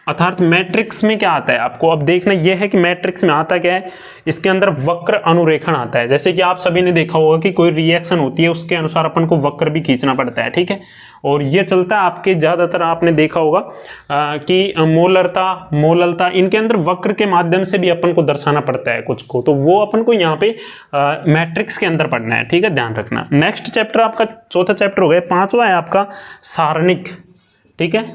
अर्थात मैट्रिक्स में क्या आता है आपको अब देखना यह है कि मैट्रिक्स में आता क्या है। इसके अंदर वक्र अनुरेखण आता है। जैसे कि आप सभी ने देखा होगा कि कोई रिएक्शन होती है, उसके अनुसार अपन को वक्र भी खींचना पड़ता है, ठीक है। और ये चलता है आपके, ज़्यादातर आपने देखा होगा कि मोलरता, इनके अंदर वक्र के माध्यम से भी अपन को दर्शाना पड़ता है कुछ को, तो वो अपन को यहाँ पे मैट्रिक्स के अंदर पढ़ना है, ठीक है, ध्यान रखना। नेक्स्ट चैप्टर आपका, चौथा चैप्टर हो गया। पांचवा है आपका सारणिक, ठीक है,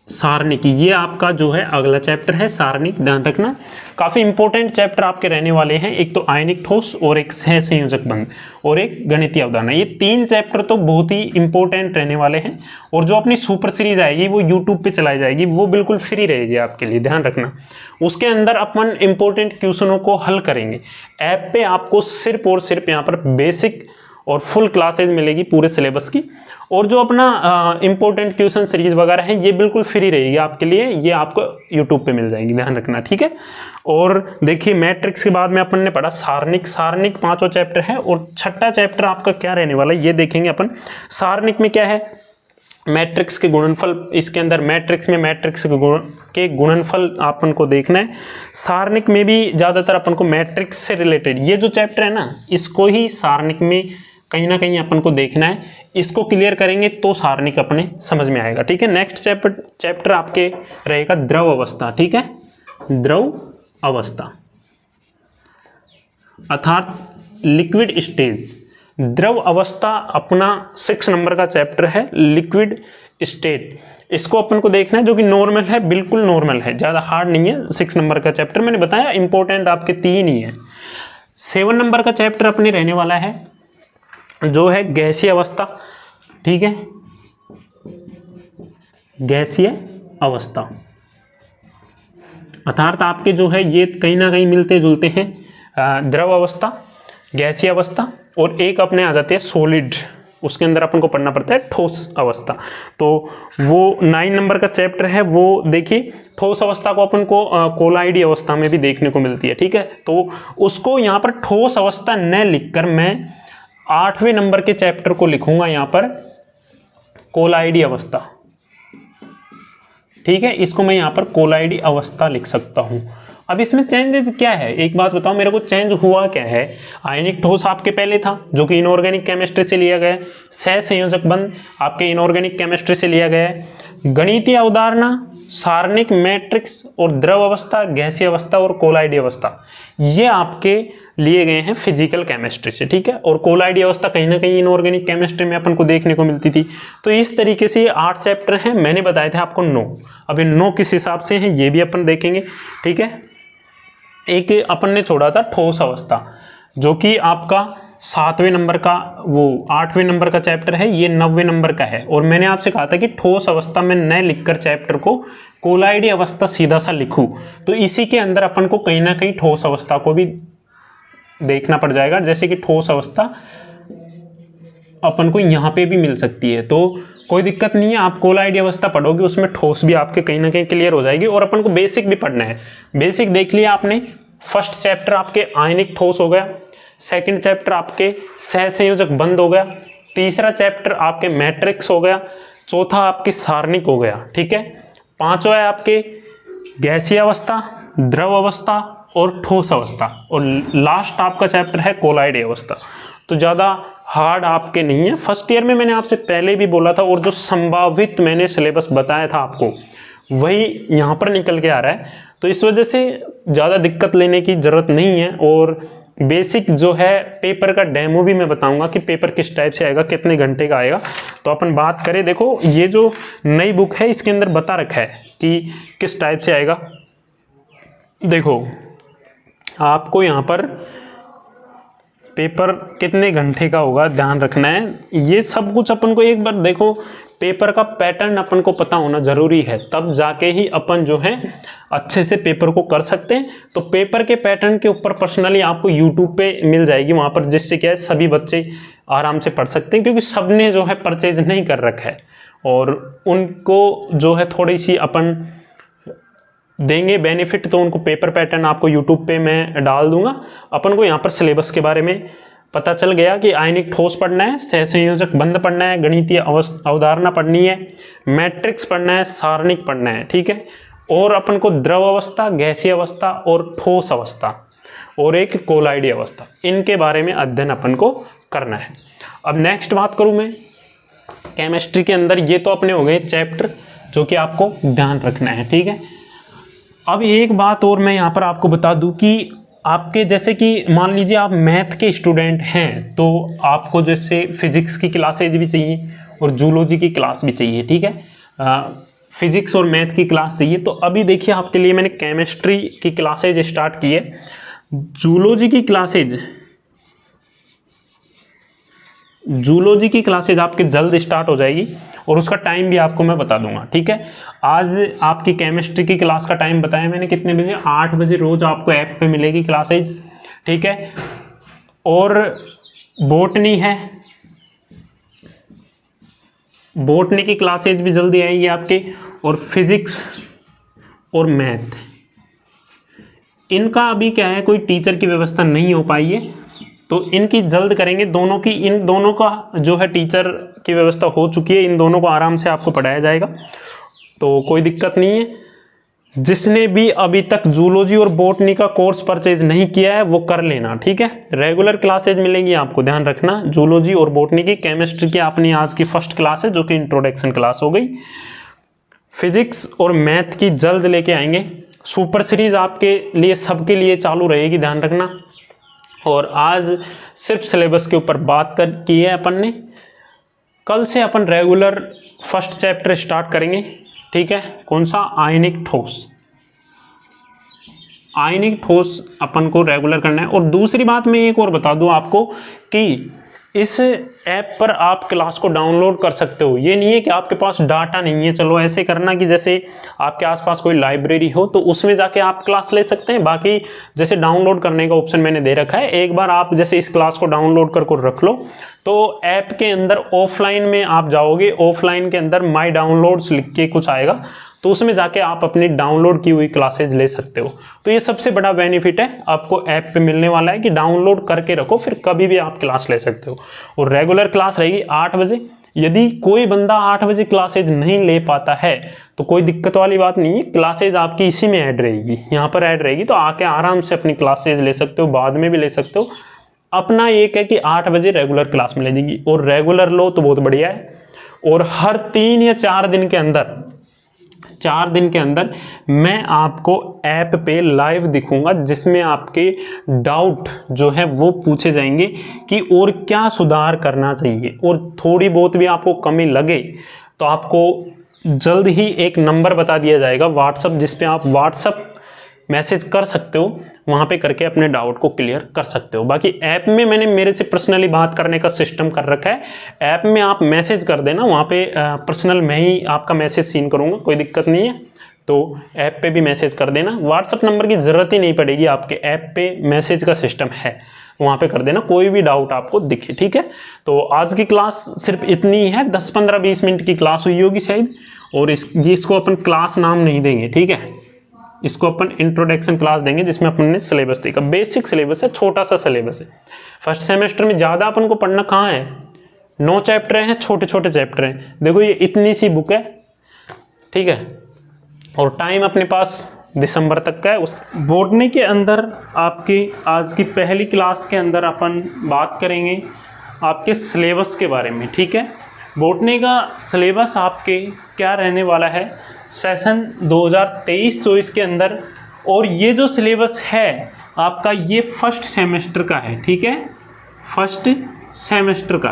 सारणिक, ये आपका जो है अगला चैप्टर है, सारणिक, ध्यान रखना। काफ़ी इंपॉर्टेंट चैप्टर आपके रहने वाले हैं, एक तो आयनिक ठोस, और एक सहसंयोजक बंध, और एक गणितीय अवधारणा। ये 3 चैप्टर तो बहुत ही इंपॉर्टेंट रहने वाले हैं। और जो अपनी सुपर सीरीज आएगी वो यूट्यूब पे चलाई जाएगी, वो बिल्कुल फ्री रहेगी आपके लिए, ध्यान रखना। उसके अंदर अपन इंपॉर्टेंट क्वेश्चनों को हल करेंगे। ऐप पे आपको सिर्फ और सिर्फ यहाँ पर बेसिक और फुल क्लासेज मिलेगी पूरे सिलेबस की। और जो अपना इंपॉर्टेंट ट्यूशन सीरीज वगैरह है ये बिल्कुल फ्री रहेगी आपके लिए, ये आपको यूट्यूब पे मिल जाएगी, ध्यान रखना, ठीक है। और देखिए मैट्रिक्स के बाद में अपन ने पढ़ा सारणिक, सारणिक 5वां चैप्टर है। और छठा चैप्टर आपका क्या रहने वाला है ये देखेंगे अपन। सारणिक में क्या है, मैट्रिक्स के गुणनफल, इसके अंदर मैट्रिक्स में मैट्रिक्स के गुणनफल अपन को देखना है। सारणिक में भी ज़्यादातर अपन को मैट्रिक्स से रिलेटेड ये जो चैप्टर है ना, इसको ही सारणिक में कहीं ना कहीं अपन को देखना है। इसको क्लियर करेंगे तो सारणिक अपने समझ में आएगा, ठीक है। नेक्स्ट चैप्टर आपके रहेगा द्रव अवस्था, ठीक है, द्रव अवस्था अर्थात लिक्विड स्टेज। द्रव अवस्था अपना 6 नंबर का चैप्टर है, लिक्विड स्टेट। इसको अपन को देखना है, जो कि नॉर्मल है, बिल्कुल नॉर्मल है, ज़्यादा हार्ड नहीं है। 6 नंबर का चैप्टर मैंने बताया इंपॉर्टेंट आपके 3 ही है। 7 नंबर का चैप्टर अपने रहने वाला है जो है गैसीय अवस्था, ठीक है, गैसीय अवस्था अर्थात आपके जो है ये कहीं ना कहीं मिलते जुलते हैं, द्रव अवस्था, गैसीय अवस्था, और एक अपने आ जाती है सॉलिड, उसके अंदर अपन को पढ़ना पड़ता है ठोस अवस्था। तो वो 9 नंबर का चैप्टर है, वो देखिए ठोस अवस्था को अपन को कोलाइडी अवस्था में भी देखने को मिलती है, ठीक है। तो उसको यहाँ पर ठोस अवस्था न लिखकर मैं 8वें नंबर के चैप्टर को लिखूंगा यहाँ पर कोलाइडी अवस्था, ठीक है। इसको मैं यहाँ पर कोलाइडी अवस्था लिख सकता हूँ। अब इसमें चेंजेस क्या है, एक बात बताओ मेरे को, चेंज हुआ क्या है। आयनिक ठोस आपके पहले था जो कि इनऑर्गेनिक केमिस्ट्री से लिया गया है, सहसंयोजक बंध आपके इनऑर्गेनिक केमिस्ट्री से लिया गया है, गणितीय अवधारणा, सारणिक, मैट्रिक्स और द्रव अवस्था, गैसीय अवस्था और कोलाइडी अवस्था ये आपके लिए गए हैं फिजिकल केमिस्ट्री से, ठीक है। और कोलाइडी अवस्था कहीं ना कहीं इनऑर्गेनिक केमिस्ट्री में अपन को देखने को मिलती थी। तो इस तरीके से 8 चैप्टर हैं, मैंने बताए थे आपको 9। अब ये 9 किस हिसाब से हैं ये भी अपन देखेंगे, ठीक है। एक अपन ने छोड़ा था ठोस अवस्था जो कि आपका 7वें नंबर का, वो 8वें नंबर का चैप्टर है, ये 9वें नंबर का है। और मैंने आपसे कहा था कि ठोस अवस्था में न लिखकर चैप्टर को कोलाइडी अवस्था सीधा सा लिखूं, तो इसी के अंदर अपन को कहीं ना कहीं ठोस अवस्था को भी देखना पड़ जाएगा। जैसे कि ठोस अवस्था अपन को यहाँ पे भी मिल सकती है, तो कोई दिक्कत नहीं है, आप कोलाइडी अवस्था पढ़ोगे उसमें ठोस भी आपके कहीं ना कहीं क्लियर हो जाएगी। और अपन को बेसिक भी पढ़ना है, बेसिक देख लिया आपने। फर्स्ट चैप्टर आपके आयनिक ठोस हो गया, सेकंड चैप्टर आपके सहसंयोजक बंध हो गया, तीसरा चैप्टर आपके मैट्रिक्स हो गया, चौथा आपके सारणिक हो गया, ठीक है। पांचवा है आपके गैसीय अवस्था, द्रव अवस्था और ठोस अवस्था, और लास्ट आपका चैप्टर है कोलाइडी अवस्था। तो ज़्यादा हार्ड आपके नहीं है। फर्स्ट ईयर में मैंने आपसे पहले भी बोला था, और जो संभावित मैंने सिलेबस बताया था आपको वही यहाँ पर निकल के आ रहा है। तो इस वजह से ज़्यादा दिक्कत लेने की ज़रूरत नहीं है। और बेसिक जो है पेपर का डेमो भी मैं बताऊंगा कि पेपर किस टाइप से आएगा, कितने घंटे का आएगा। तो अपन बात करें, देखो ये जो नई बुक है इसके अंदर बता रखा है कि किस टाइप से आएगा। देखो आपको यहाँ पर पेपर कितने घंटे का होगा ध्यान रखना है, ये सब कुछ अपन को एक बार देखो। पेपर का पैटर्न अपन को पता होना जरूरी है, तब जाके ही अपन जो है अच्छे से पेपर को कर सकते हैं। तो पेपर के पैटर्न के ऊपर पर्सनली आपको यूट्यूब पे मिल जाएगी वहाँ पर, जिससे क्या है सभी बच्चे आराम से पढ़ सकते हैं, क्योंकि सबने जो है परचेज नहीं कर रखा है। और उनको जो है थोड़ी सी अपन देंगे बेनिफिट, तो उनको पेपर पैटर्न आपको यूट्यूब पे मैं डाल दूंगा। अपन को यहाँ पर सिलेबस के बारे में पता चल गया कि आयनिक ठोस पढ़ना है, सहसंयोजक बंध पढ़ना है, गणितीय अवधारणा पढ़नी है, मैट्रिक्स पढ़ना है, सारणिक पढ़ना है, ठीक है। और अपन को द्रव अवस्था, गैसीय अवस्था और ठोस अवस्था और एक कोलाइडी अवस्था, इनके बारे में अध्ययन अपन को करना है। अब नेक्स्ट बात करूँ मैं केमिस्ट्री के अंदर, ये तो अपने हो गए चैप्टर जो कि आपको ध्यान रखना है, ठीक है। अब एक बात और मैं यहाँ पर आपको बता दूं कि आपके जैसे कि मान लीजिए आप मैथ के स्टूडेंट हैं, तो आपको जैसे फिजिक्स की क्लासेज भी चाहिए और जूलॉजी की क्लास भी चाहिए, ठीक है। फिजिक्स और मैथ की क्लास चाहिए। तो अभी देखिए आपके लिए मैंने केमिस्ट्री की क्लासेज स्टार्ट की है। जूलॉजी की क्लासेज आपके जल्द स्टार्ट हो जाएगी, और उसका टाइम भी आपको मैं बता दूंगा, ठीक है। आज आपकी केमिस्ट्री की क्लास का टाइम बताया मैंने कितने बजे, 8 बजे रोज आपको ऐप पे मिलेगी क्लासेज, ठीक है। और बॉटनी है, बॉटनी की क्लासेज भी जल्दी आएगी आपके, और फिजिक्स और मैथ, इनका अभी क्या है कोई टीचर की व्यवस्था नहीं हो पाई है, तो इनकी जल्द करेंगे, दोनों की, इन दोनों का जो है टीचर की व्यवस्था हो चुकी है, इन दोनों को आराम से आपको पढ़ाया जाएगा, तो कोई दिक्कत नहीं है। जिसने भी अभी तक जूलॉजी और बॉटनी का कोर्स परचेज नहीं किया है वो कर लेना, ठीक है। रेगुलर क्लासेज मिलेंगी आपको, ध्यान रखना। जूलॉजी और बॉटनी की, केमिस्ट्री की अपनी आज की फर्स्ट क्लास है जो कि इंट्रोडक्शन क्लास हो गई। फिजिक्स और मैथ की जल्द लेके आएंगे। सुपर सीरीज आपके लिए, सबके लिए चालू रहेगी, ध्यान रखना। और आज सिर्फ सिलेबस के ऊपर बात की है अपन ने। कल से अपन रेगुलर फर्स्ट चैप्टर स्टार्ट करेंगे, ठीक है। कौन सा? आयनिक ठोस। आयनिक ठोस अपन को रेगुलर करना है। और दूसरी बात मैं एक और बता दूं आपको कि इस ऐप पर आप क्लास को डाउनलोड कर सकते हो। ये नहीं है कि आपके पास डाटा नहीं है। चलो ऐसे करना कि जैसे आपके आसपास कोई लाइब्रेरी हो तो उसमें जाके आप क्लास ले सकते हैं। बाकी जैसे डाउनलोड करने का ऑप्शन मैंने दे रखा है। एक बार आप जैसे इस क्लास को डाउनलोड कर रख लो तो ऐप के अंदर ऑफलाइन में आप जाओगे, ऑफलाइन के अंदर माई डाउनलोड्स लिख के कुछ आएगा, तो उसमें जाके आप अपनी डाउनलोड की हुई क्लासेज ले सकते हो। तो ये सबसे बड़ा बेनिफिट है आपको ऐप पे मिलने वाला है कि डाउनलोड करके रखो, फिर कभी भी आप क्लास ले सकते हो। और रेगुलर क्लास रहेगी 8 बजे। यदि कोई बंदा 8 बजे क्लासेज नहीं ले पाता है तो कोई दिक्कत वाली बात नहीं है, क्लासेज आपकी इसी में ऐड रहेगी, यहाँ पर ऐड रहेगी, तो आके आराम से अपनी क्लासेज ले सकते हो, बाद में भी ले सकते हो। अपना एक है कि 8 बजे रेगुलर क्लास मिलेगी, और रेगुलर लो तो बहुत बढ़िया है। और हर 3 या 4 दिन के अंदर, 4 दिन के अंदर मैं आपको ऐप पे लाइव दिखूंगा, जिसमें आपके डाउट जो है वो पूछे जाएंगे कि और क्या सुधार करना चाहिए। और थोड़ी बहुत भी आपको कमी लगे तो आपको जल्द ही एक नंबर बता दिया जाएगा व्हाट्सअप, जिस पे आप व्हाट्सअप मैसेज कर सकते हो, वहाँ पे करके अपने डाउट को क्लियर कर सकते हो। बाकी ऐप में मैंने मेरे से पर्सनली बात करने का सिस्टम कर रखा है। ऐप में आप मैसेज कर देना, वहाँ पे पर्सनल मैं ही आपका मैसेज सीन करूँगा, कोई दिक्कत नहीं है। तो ऐप पे भी मैसेज कर देना, व्हाट्सअप नंबर की ज़रूरत ही नहीं पड़ेगी, आपके ऐप पे मैसेज का सिस्टम है, वहाँ पे कर देना कोई भी डाउट आपको दिखे, ठीक है। तो आज की क्लास सिर्फ इतनी ही है, 10-15-20 मिनट की क्लास हुई होगी शायद। और इसको अपन क्लास नाम नहीं देंगे, ठीक है। इसको अपन इंट्रोडक्शन क्लास देंगे, जिसमें अपन ने सिलेबस देखा। बेसिक सिलेबस है, छोटा सा सिलेबस है। फर्स्ट सेमेस्टर में ज़्यादा अपन को पढ़ना कहाँ है, 9 चैप्टर हैं, छोटे छोटे चैप्टर हैं। देखो ये इतनी सी बुक है, ठीक है। और टाइम अपने पास दिसंबर तक का है। उस बॉटनी के अंदर आपकी आज की पहली क्लास के अंदर अपन बात करेंगे आपके सिलेबस के बारे में, ठीक है। बॉटनी का सिलेबस आपके क्या रहने वाला है सेशन 2023-24 के अंदर। और ये जो सिलेबस है आपका, ये फर्स्ट सेमेस्टर का है, ठीक है, फर्स्ट सेमेस्टर का।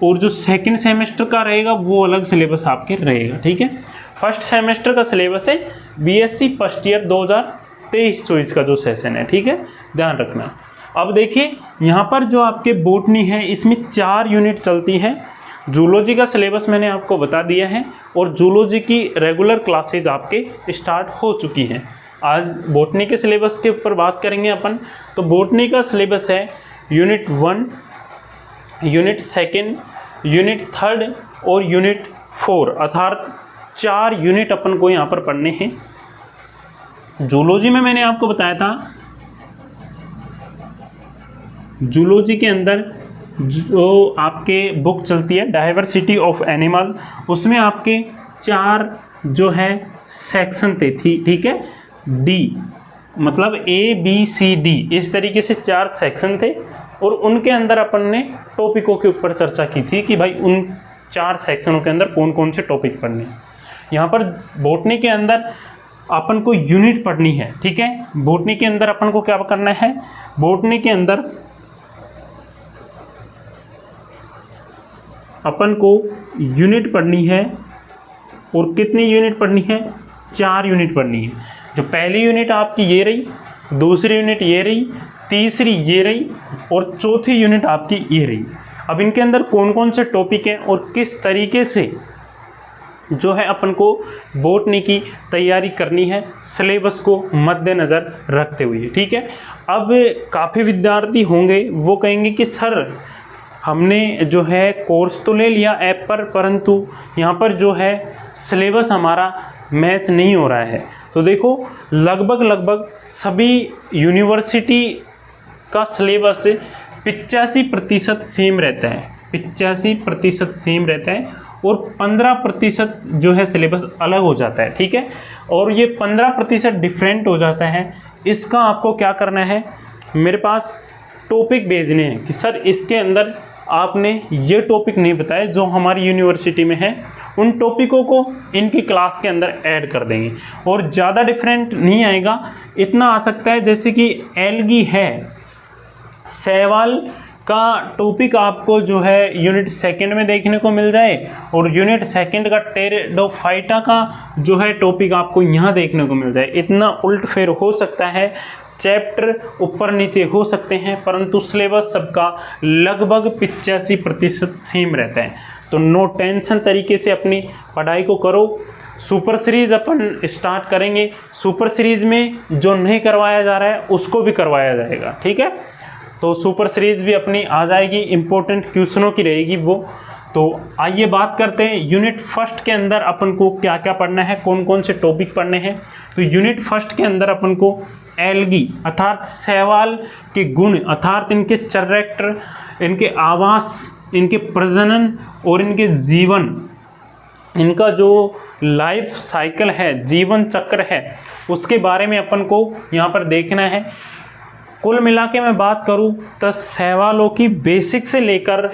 और जो सेकंड सेमेस्टर का रहेगा वो अलग सिलेबस आपके रहेगा, ठीक है। फर्स्ट सेमेस्टर का सिलेबस है बीएससी फर्स्ट ईयर 2023-24 का जो सेशन है, ठीक है, ध्यान रखना। अब देखिए यहाँ पर जो आपके बॉटनी है इसमें 4 यूनिट चलती है। जूलॉजी का सिलेबस मैंने आपको बता दिया है, और जूलॉजी की रेगुलर क्लासेज आपके स्टार्ट हो चुकी हैं। आज बॉटनी के सिलेबस के ऊपर बात करेंगे अपन। तो बॉटनी का सिलेबस है यूनिट 1, यूनिट 2, यूनिट 3 और यूनिट 4, अर्थात 4 यूनिट अपन को यहाँ पर पढ़ने हैं। जूलॉजी में मैंने आपको बताया था, जूलॉजी के अंदर जो आपके बुक चलती है डाइवर्सिटी ऑफ एनिमल, उसमें आपके 4 जो है सेक्शन थे, ठीक है, डी मतलब ABCD, इस तरीके से 4 सेक्शन थे। और उनके अंदर अपन ने टॉपिकों के ऊपर चर्चा की थी कि भाई उन 4 सेक्शनों के अंदर कौन कौन से टॉपिक पढ़ने हैं। यहाँ पर बॉटनी के अंदर अपन को यूनिट पढ़नी है, ठीक है। बॉटनी के अंदर अपन को क्या करना है, बॉटनी के अंदर अपन को यूनिट पढ़नी है। और कितनी यूनिट पढ़नी है, 4 यूनिट पढ़नी है। जो पहली यूनिट आपकी ये रही, दूसरी यूनिट ये रही, तीसरी ये रही, और चौथी यूनिट आपकी ये रही। अब इनके अंदर कौन कौन से टॉपिक हैं और किस तरीके से जो है अपन को बॉटनी की तैयारी करनी है, सिलेबस को मद्देनज़र रखते हुए, ठीक है। अब काफ़ी विद्यार्थी होंगे वो कहेंगे कि सर हमने जो है कोर्स तो ले लिया ऐप पर, परंतु यहाँ पर जो है सिलेबस हमारा मैच नहीं हो रहा है। तो देखो लगभग सभी यूनिवर्सिटी का सिलेबस 85% सेम रहता है, 85% सेम रहता है और 15% जो है सिलेबस अलग हो जाता है, ठीक है। और ये 15% डिफरेंट हो जाता है, इसका आपको क्या करना है, मेरे पास टॉपिक भेजने हैं कि सर इसके अंदर आपने ये टॉपिक नहीं बताए जो हमारी यूनिवर्सिटी में है, उन टॉपिकों को इनकी क्लास के अंदर ऐड कर देंगे। और ज़्यादा डिफरेंट नहीं आएगा, इतना आ सकता है जैसे कि एल्गी है, सहवाल का टॉपिक आपको जो है यूनिट सेकंड में देखने को मिल जाए और यूनिट सेकंड का टेरिडोफाइटा का जो है टॉपिक आपको यहाँ देखने को मिल जाए। इतना उल्टफेर हो सकता है, चैप्टर ऊपर नीचे हो सकते हैं, परंतु सिलेबस सबका लगभग 85% सेम रहता है। तो नो टेंशन तरीके से अपनी पढ़ाई को करो। सुपर सीरीज़ अपन स्टार्ट करेंगे, सुपर सीरीज़ में जो नहीं करवाया जा रहा है उसको भी करवाया जाएगा, ठीक है। तो सुपर सीरीज़ भी अपनी आ जाएगी, इम्पोर्टेंट क्वेश्चनों की रहेगी वो। तो आइए बात करते हैं यूनिट फर्स्ट के अंदर अपन को क्या क्या पढ़ना है, कौन कौन से टॉपिक पढ़ने हैं। तो यूनिट फर्स्ट के अंदर अपन को एल्गी अर्थात सहवाल के गुण अर्थात इनके कैरेक्टर, इनके आवास, इनके प्रजनन और इनके जीवन, इनका जो लाइफ साइकिल है, जीवन चक्र है, उसके बारे में अपन को यहाँ पर देखना है। कुल मिला के मैं बात करूँ तो सहवालों की बेसिक से लेकर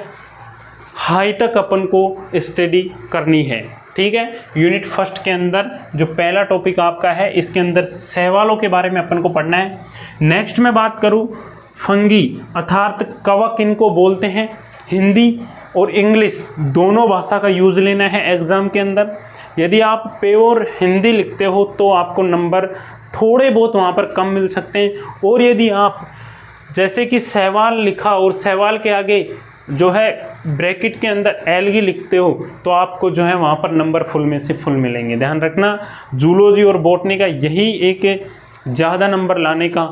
हाई तक अपन को स्टडी करनी है, ठीक है। यूनिट फर्स्ट के अंदर जो पहला टॉपिक आपका है, इसके अंदर सहवालों के बारे में अपन को पढ़ना है। नेक्स्ट मैं बात करूँ फंगी अर्थात कवक इनको बोलते हैं, हिंदी और इंग्लिश दोनों भाषा का यूज़ लेना है एग्ज़ाम के अंदर। यदि आप प्योर हिंदी लिखते हो तो आपको नंबर थोड़े बहुत वहाँ पर कम मिल सकते हैं, और यदि आप जैसे कि सहवाल लिखा और सहवाल के आगे जो है ब्रैकेट के अंदर एल्गी लिखते हो तो आपको जो है वहाँ पर नंबर फुल में से फुल मिलेंगे। ध्यान रखना, जूलॉजी और बॉटनी का यही एक ज़्यादा नंबर लाने का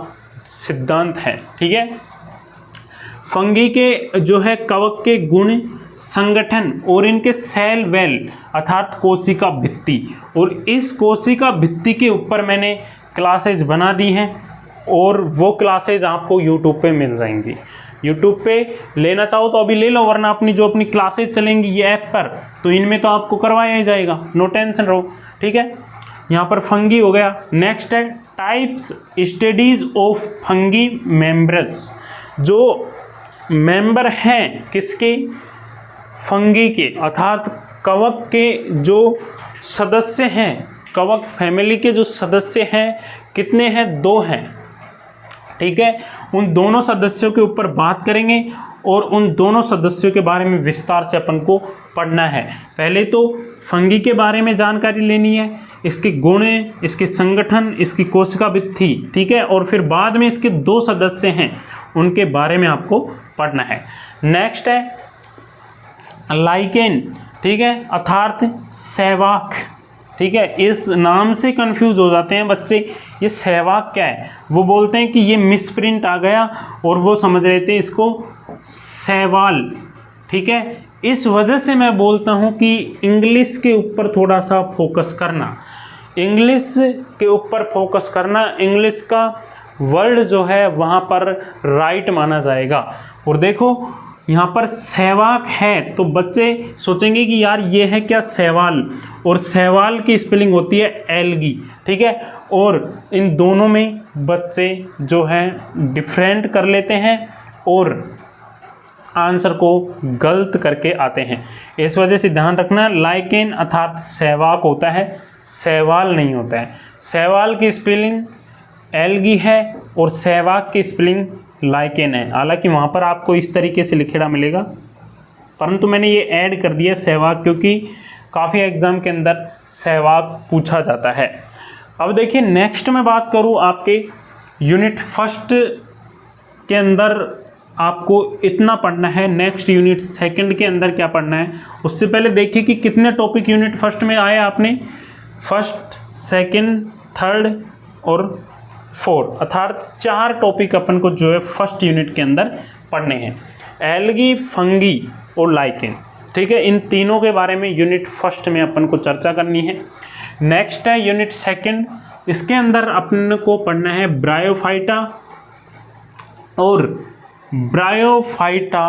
सिद्धांत है, ठीक है। फंगी के जो है कवक के गुण, संगठन और इनके सेल वेल अर्थात कोशिका भित्ति, और इस कोशिका भित्ति के ऊपर मैंने क्लासेज बना दी हैं और वो क्लासेज आपको यूट्यूब पे मिल जाएंगी। यूट्यूब पे लेना चाहो तो अभी ले लो, वरना अपनी जो अपनी क्लासेज चलेंगी ये ऐप पर, तो इनमें तो आपको करवाया ही जाएगा, नो टेंशन रहो, ठीक है। यहाँ पर फंगी हो गया। नेक्स्ट है types studies of fungi members, जो मेंबर हैं किसके, फंगी के अर्थात कवक के जो सदस्य हैं, कवक फैमिली के जो सदस्य हैं कितने हैं, 2 हैं, ठीक है। उन दोनों सदस्यों के ऊपर बात करेंगे और उन दोनों सदस्यों के बारे में विस्तार से अपन को पढ़ना है। पहले तो फंगी के बारे में जानकारी लेनी है, इसके गुण, इसके संगठन, इसकी कोशिका भित्ति, ठीक है, और फिर बाद में इसके 2 सदस्य हैं उनके बारे में आपको पढ़ना है। नेक्स्ट है लाइकेन, ठीक है, अर्थात सहवाक, ठीक है। इस नाम से कंफ्यूज हो जाते हैं बच्चे, ये सहवाक क्या है, वो बोलते हैं कि ये मिसप्रिंट आ गया और वो समझ रहे थे इसको सहवाल, ठीक है। इस वजह से मैं बोलता हूँ कि इंग्लिश के ऊपर थोड़ा सा फोकस करना, इंग्लिश के ऊपर फोकस करना, इंग्लिश का वर्ड जो है वहाँ पर राइट माना जाएगा। और देखो यहाँ पर सहवाक है तो बच्चे सोचेंगे कि यार ये है क्या सहवाल, और सहवाल की स्पेलिंग होती है एल्गी, ठीक है। और इन दोनों में बच्चे जो है डिफरेंट कर लेते हैं और आंसर को गलत करके आते हैं। इस वजह से ध्यान रखना, लाइकेन अर्थात सहवाक होता है, सहवाल नहीं होता है। सहवाल की स्पेलिंग एल्गी है और सहवाक की स्पेलिंग लाइकेन है। हालांकि वहाँ पर आपको इस तरीके से लिखेड़ा मिलेगा, परंतु मैंने ये ऐड कर दिया सहवाक क्योंकि काफ़ी एग्ज़ाम के अंदर सहवाक पूछा जाता है। अब देखिए नेक्स्ट मैं बात करूँ आपके यूनिट फर्स्ट के अंदर आपको इतना पढ़ना है। नेक्स्ट यूनिट सेकंड के अंदर क्या पढ़ना है, उससे पहले देखिए कि कितने टॉपिक यूनिट फर्स्ट में आए आपने, फर्स्ट, सेकंड, थर्ड और फोर्थ, अर्थात 4 टॉपिक अपन को जो है फर्स्ट यूनिट के अंदर पढ़ने हैं, एल्गी, फंगी और लाइकेन, ठीक है। इन तीनों के बारे में यूनिट फर्स्ट में अपन को चर्चा करनी है। नेक्स्ट है यूनिट सेकंड, इसके अंदर अपन को पढ़ना है ब्रायोफाइटा और ब्रायोफाइटा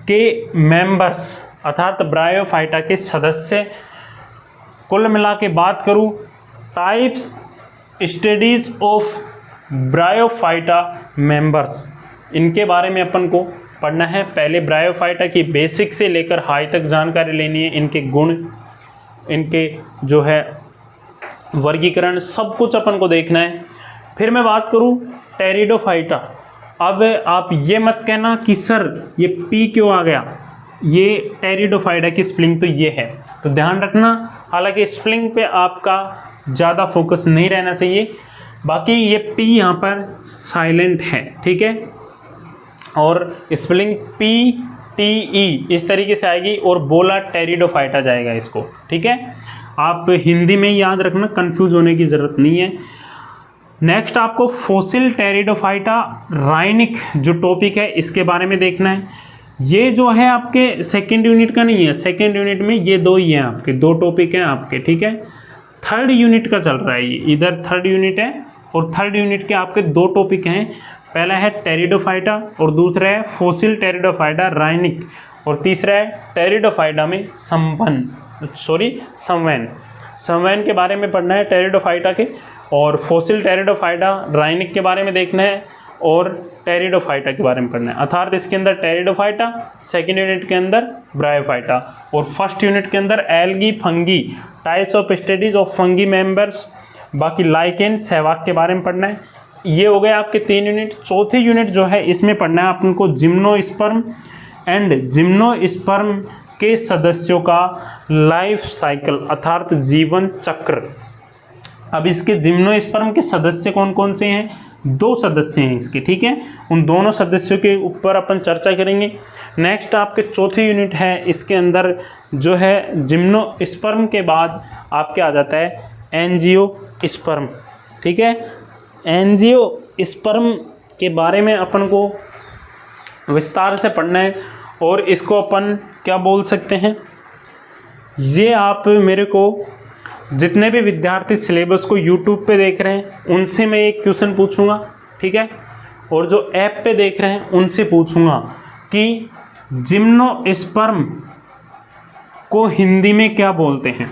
के मेंबर्स अर्थात ब्रायोफाइटा के सदस्य। कुल मिला के बात करूं, types studies of bryophyta members, इनके बारे में अपन को पढ़ना है। पहले ब्रायोफाइटा की बेसिक से लेकर हाई तक जानकारी लेनी है, इनके गुण, इनके जो है वर्गीकरण, सब कुछ अपन को देखना है। फिर मैं बात करूं टेरिडोफाइटा। अब आप ये मत कहना कि सर ये पी क्यों आ गया, ये टेरिडोफाइटा की स्पेलिंग तो ये है, तो ध्यान रखना। हालांकि स्पेलिंग पे आपका ज़्यादा फोकस नहीं रहना चाहिए, बाकी ये पी यहाँ पर साइलेंट है, ठीक है, और स्पेलिंग PTE इस तरीके से आएगी और बोला टेरिडोफाइटा जाएगा इसको, ठीक है। आप हिंदी में याद रखना, कंफ्यूज होने की ज़रूरत नहीं है। नेक्स्ट आपको फोसिल टेरिडोफाइटा राइनिक जो टॉपिक है इसके बारे में देखना है। ये जो है आपके सेकेंड यूनिट का नहीं है, सेकेंड यूनिट में ये दो ही हैं आपके, दो टॉपिक हैं आपके, ठीक है। थर्ड यूनिट का चल रहा है ये, इधर थर्ड यूनिट है और थर्ड यूनिट के आपके दो टॉपिक हैं। पहला है टेरिडोफाइटा और दूसरा है फोसिल टेरिडोफाइटा राइनिक और तीसरा है टेरिडोफाइटा में संवहन के बारे में पढ़ना है टेरिडोफाइटा के, और फोसिल टेरिडोफाइटा राइनिक के बारे में देखना है और टेरिडोफाइटा के बारे में पढ़ना है। अर्थात इसके अंदर टेरिडोफाइटा, सेकेंड यूनिट के अंदर ब्रायोफाइटा और फर्स्ट यूनिट के अंदर algae fungi, types of studies of fungi members, बाकी लाइकेन, सहवाग के बारे में पढ़ना है। ये हो गए आपके 3 यूनिट। चौथी यूनिट जो है इसमें पढ़ना है अपन को जिम्नोस्पर्म एंड जिम्नोस्पर्म के सदस्यों का लाइफ साइकिल अर्थात जीवन चक्र। अब इसके जिम्नोस्पर्म के सदस्य कौन कौन से हैं? 2 सदस्य हैं इसके, ठीक है। उन दोनों सदस्यों के ऊपर अपन चर्चा करेंगे। नेक्स्ट आपके चौथी यूनिट है, इसके अंदर जो है जिम्नोस्पर्म के बाद आपके आ जाता है एंजियोस्पर्म, ठीक है। एंजियोस्पर्म के बारे में अपन को विस्तार से पढ़ना है और इसको अपन क्या बोल सकते हैं, ये आप मेरे को जितने भी विद्यार्थी सिलेबस को यूट्यूब पे देख रहे हैं उनसे मैं एक क्वेश्चन पूछूंगा, ठीक है, और जो ऐप पे देख रहे हैं उनसे पूछूंगा कि जिम्नोस्पर्म को हिंदी में क्या बोलते हैं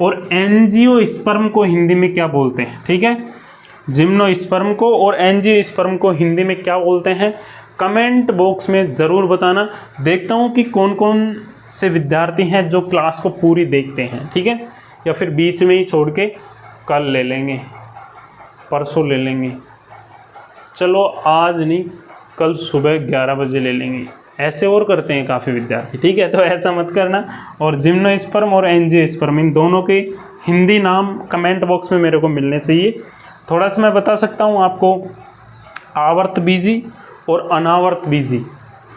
और एंजियोस्पर्म को हिंदी में क्या बोलते हैं, ठीक है। जिम्नोस्पर्म को और एंजियोस्पर्म को हिंदी में क्या बोलते हैं, कमेंट बॉक्स में ज़रूर बताना। देखता हूँ कि कौन कौन से विद्यार्थी हैं जो क्लास को पूरी देखते हैं, ठीक है, या फिर बीच में ही छोड़ के कल ले लेंगे, परसों ले लेंगे, चलो आज नहीं कल सुबह 11 बजे ले लेंगे, ऐसे और करते हैं काफ़ी विद्यार्थी, ठीक है। तो ऐसा मत करना। और जिम्नोस्पर्म और एंजियोस्पर्म इन दोनों के हिंदी नाम कमेंट बॉक्स में मेरे को मिलने चाहिए। थोड़ा सा मैं बता सकता हूँ आपको, आवर्त बीजी और अनावर्त बीजी,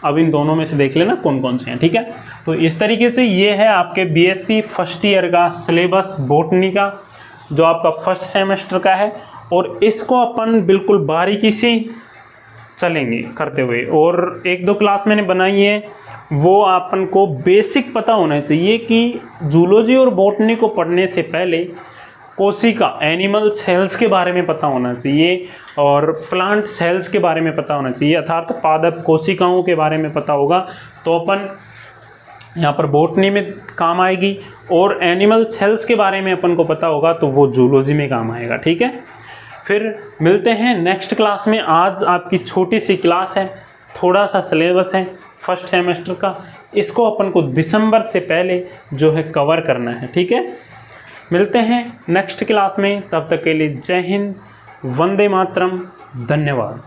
अब इन दोनों में से देख लेना कौन कौन से हैं, ठीक है। तो इस तरीके से ये है आपके बीएससी फर्स्ट ईयर का सिलेबस बॉटनी का, जो आपका फर्स्ट सेमेस्टर का है, और इसको अपन बिल्कुल बारीकी से चलेंगे करते हुए। और 1-2 क्लास मैंने बनाई है, वो अपन को बेसिक पता होना चाहिए कि जूलॉजी और बॉटनी को पढ़ने से पहले कोशिका एनिमल सेल्स के बारे में पता होना चाहिए और प्लांट सेल्स के बारे में पता होना चाहिए, अर्थात पादप कोशिकाओं के बारे में पता होगा तो अपन यहाँ पर बॉटनी में काम आएगी, और एनिमल सेल्स के बारे में अपन को पता होगा तो वो जूलॉजी में काम आएगा, ठीक है। फिर मिलते हैं नेक्स्ट क्लास में। आज आपकी छोटी सी क्लास है, थोड़ा सा सिलेबस है फर्स्ट सेमेस्टर का, इसको अपन को दिसंबर से पहले जो है कवर करना है, ठीक है। मिलते हैं नेक्स्ट क्लास में, तब तक के लिए जय हिंद, वंदे मातरम, धन्यवाद।